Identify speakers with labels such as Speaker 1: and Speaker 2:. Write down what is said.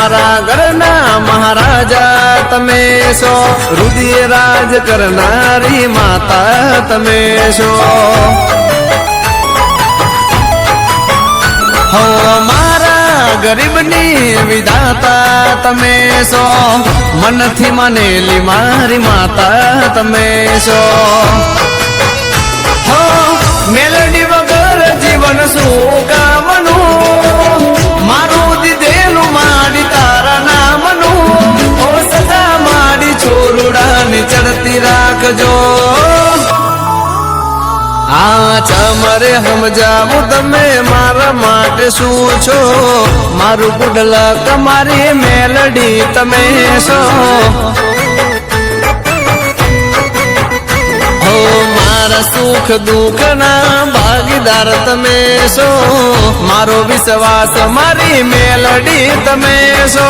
Speaker 1: મારા ઘરના મહારાજા તમે છો, રુદિય રાજ કરનારી માતા તમે છો. હો મારા ગરીબની વિધાતા તમે છો, મનથી માનેલી મારી માતા તમે છો. હો મેલડી વગર જીવન શું કામનું, મારું દીધેલું માડી તારા નામનું. ઓ સદા માડી છોરુડાની ચડતી રાખજો. આ ચમરે સમજાવું તમે મારા માટે શું છો, મારું ગુડલક મારી મેલડી તમે છો. હો મારા સુખ દુઃખ ના ભાગીદાર તમે છો, મારો વિશ્વાસ મારી મેલડી તમે છો.